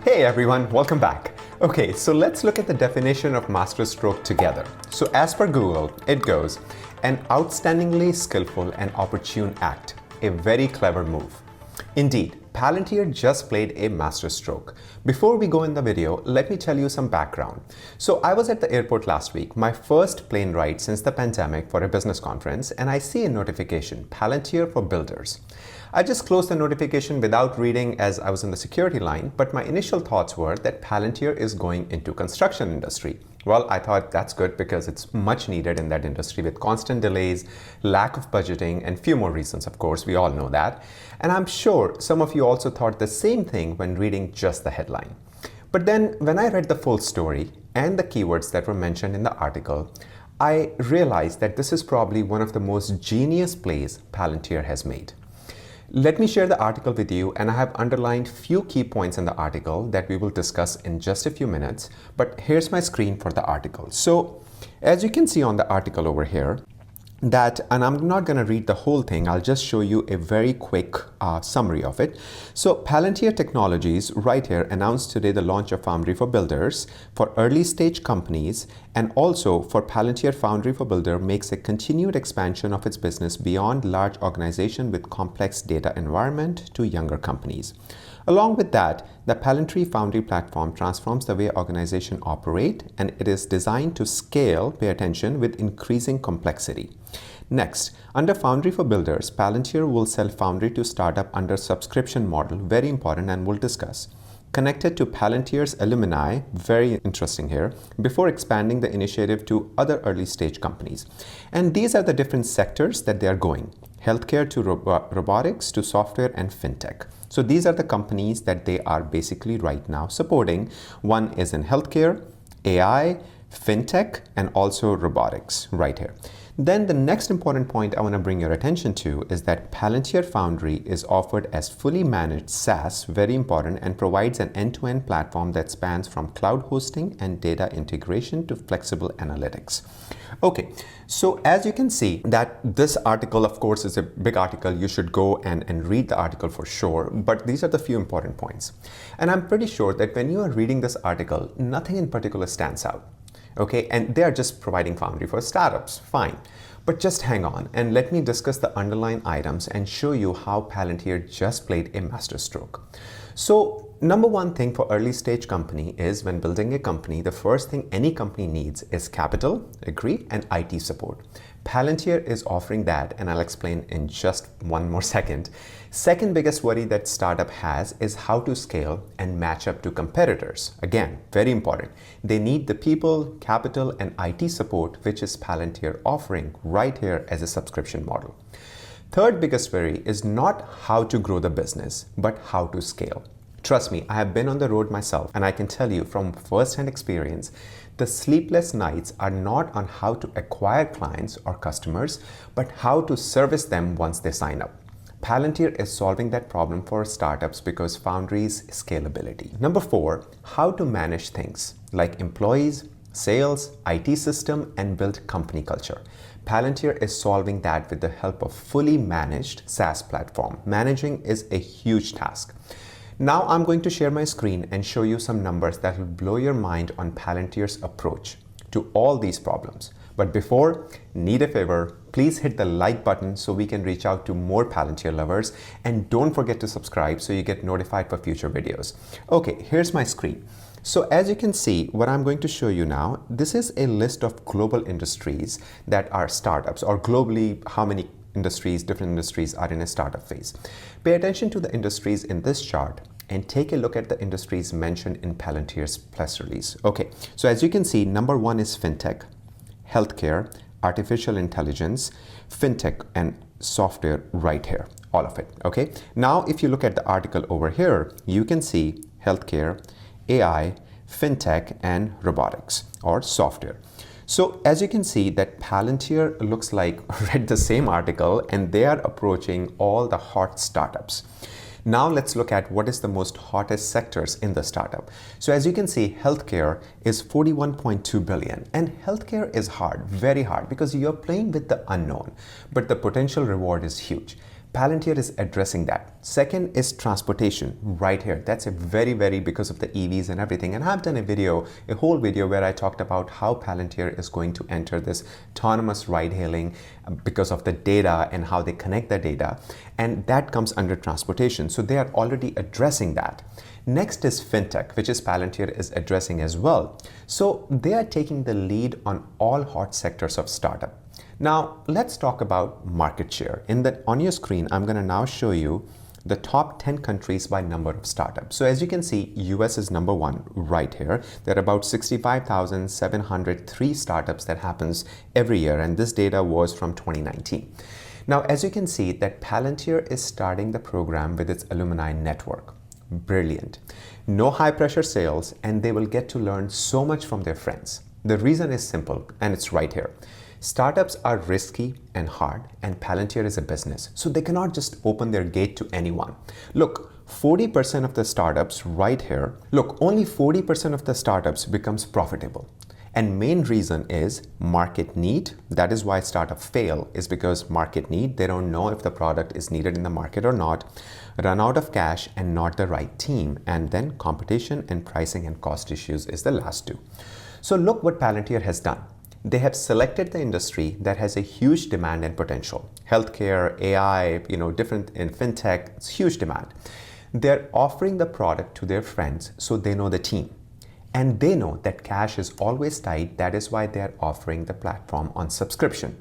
Hey everyone, welcome back. Okay, so let's look at the definition of Masterstroke together. So as per Google, it goes, an outstandingly skillful and opportune act, a very clever move. Indeed, Palantir just played a masterstroke. Before we go in the video, let me tell you some background. So I was at the airport last week, my first plane ride since the pandemic for a business conference, and I see a notification, Palantir for Builders. I just closed the notification without reading as I was in the security line, but my initial thoughts were that Palantir is going into construction industry. Well, I thought that's good because it's much needed in that industry with constant delays, lack of budgeting, and few more reasons, of course, we all know that. And I'm sure some of you also thought the same thing when reading just the headline. But then when I read the full story and the keywords that were mentioned in the article, I realized that this is probably one of the most genius plays Palantir has made. Let me share the article with you, and I have underlined few key points in the article that we will discuss in just a few minutes, but here's my screen for the article. So as you can see on the article over here, and I'm not going to read the whole thing, I'll just show you a very quick summary of it. So Palantir Technologies right here announced today the launch of Foundry for Builders for early stage companies, and also for Palantir Foundry for Builder makes a continued expansion of its business beyond large organizations with complex data environment to younger companies. Along with that, the Palantir Foundry platform transforms the way organizations operate, and it is designed to scale, pay attention, with increasing complexity. Next, under Foundry for Builders, Palantir will sell Foundry to startup under subscription model, very important, and we'll discuss. Connected to Palantir's alumni, very interesting here, before expanding the initiative to other early stage companies. And these are the different sectors that they are going. Healthcare to robotics to software and fintech. So these are the companies that they are basically right now supporting. One is in healthcare, AI, fintech, and also robotics right here. Then the next important point I want to bring your attention to is that Palantir Foundry is offered as fully managed SaaS, very important, and provides an end-to-end platform that spans from cloud hosting and data integration to flexible analytics. Okay, so as you can see that this article, of course, is a big article. You should go and read the article for sure, but these are the few important points. And I'm pretty sure that when you are reading this article, nothing in particular stands out. Okay, and they are just providing Foundry for startups, fine. But just hang on and let me discuss the underlying items and show you how Palantir just played a masterstroke. So number one thing for early stage company is when building a company, the first thing any company needs is capital, agree, and IT support. Palantir is offering that, and I'll explain in just one more second. Second biggest worry that startup has is how to scale and match up to competitors. Again, very important. They need the people, capital, and IT support, which is Palantir offering right here as a subscription model. Third biggest worry is not how to grow the business, but how to scale. Trust me, I have been on the road myself, and I can tell you from first-hand experience, the sleepless nights are not on how to acquire clients or customers, but how to service them once they sign up. Palantir is solving that problem for startups because Foundry's scalability. Number four, how to manage things like employees, sales, IT system, and build company culture. Palantir is solving that with the help of fully managed SaaS platform. Managing is a huge task. Now I'm going to share my screen and show you some numbers that will blow your mind on Palantir's approach to all these problems. But before, need a favor, please hit the like button so we can reach out to more Palantir lovers, and don't forget to subscribe so you get notified for future videos. Okay, here's my screen. So as you can see, what I'm going to show you now, this is a list of global industries that are startups, or globally how many different industries are in a startup phase. Pay attention to the industries in this chart and take a look at the industries mentioned in Palantir's press release. Okay, so as you can see, number one is fintech, healthcare, artificial intelligence, fintech, and software right here, all of it. Okay, now if you look at the article over here, you can see healthcare, AI, fintech, and robotics or software. So as you can see that Palantir looks like read the same article, and they are approaching all the hot startups. Now let's look at what is the most hottest sectors in the startup. So as you can see, healthcare is 41.2 billion, and healthcare is hard, very hard, because you're playing with the unknown, but the potential reward is huge. Palantir is addressing that. Second is transportation right here. That's a very because of the EVs and everything. And I've done a whole video where I talked about how Palantir is going to enter this autonomous ride hailing because of the data and how they connect the data. And that comes under transportation. So they are already addressing that. Next is Fintech, which is Palantir is addressing as well. So they are taking the lead on all hot sectors of startup. Now, let's talk about market share. On your screen, I'm going to now show you the top 10 countries by number of startups. So as you can see, US is number one right here. There are about 65,703 startups that happens every year. And this data was from 2019. Now, as you can see that Palantir is starting the program with its alumni network. Brilliant. No high pressure sales, and they will get to learn so much from their friends. The reason is simple, and it's right here. Startups are risky and hard, and Palantir is a business, so they cannot just open their gate to anyone. Look, 40% of the startups right here, only 40% of the startups becomes profitable. And main reason is market need. That is why startups fail, is because market need. They don't know if the product is needed in the market or not, run out of cash and not the right team. And then competition and pricing and cost issues is the last two. So look what Palantir has done. They have selected the industry that has a huge demand and potential. Healthcare, AI, different in fintech, it's huge demand. They're offering the product to their friends so they know the team. And they know that cash is always tight. That is why they're offering the platform on subscription.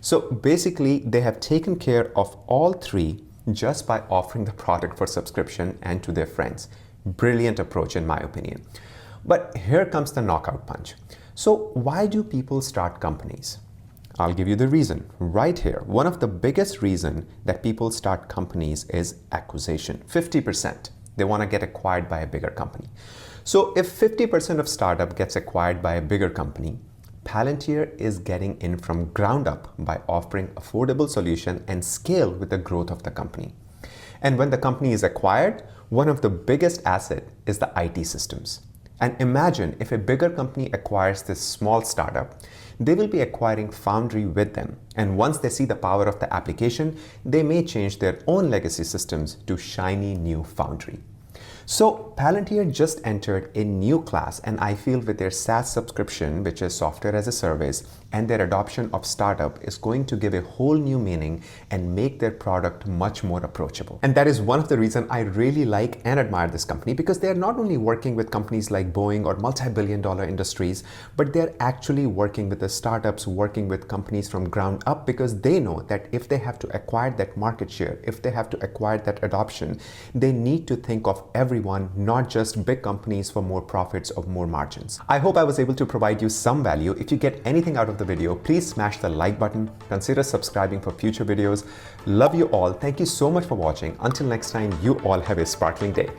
So basically, they have taken care of all three just by offering the product for subscription and to their friends. Brilliant approach in my opinion. But here comes the knockout punch. So why do people start companies? I'll give you the reason right here. One of the biggest reasons that people start companies is acquisition. 50%. They want to get acquired by a bigger company. So if 50% of startup gets acquired by a bigger company, Palantir is getting in from ground up by offering affordable solution and scale with the growth of the company. And when the company is acquired, one of the biggest asset is the IT systems. And imagine if a bigger company acquires this small startup, they will be acquiring Foundry with them. And once they see the power of the application, they may change their own legacy systems to shiny new Foundry. So Palantir just entered a new class, and I feel with their SaaS subscription, which is software as a service, and their adoption of startup is going to give a whole new meaning and make their product much more approachable. And that is one of the reasons I really like and admire this company, because they are not only working with companies like Boeing or multi-billion-dollar industries, but they're actually working with the startups, working with companies from ground up, because they know that if they have to acquire that market share, if they have to acquire that adoption, they need to think of everyone, not just big companies for more profits or more margins. I hope I was able to provide you some value. If you get anything out of the video, please smash the like button. Consider subscribing for future videos. Love you all. Thank you so much for watching. Until next time, you all have a sparkling day.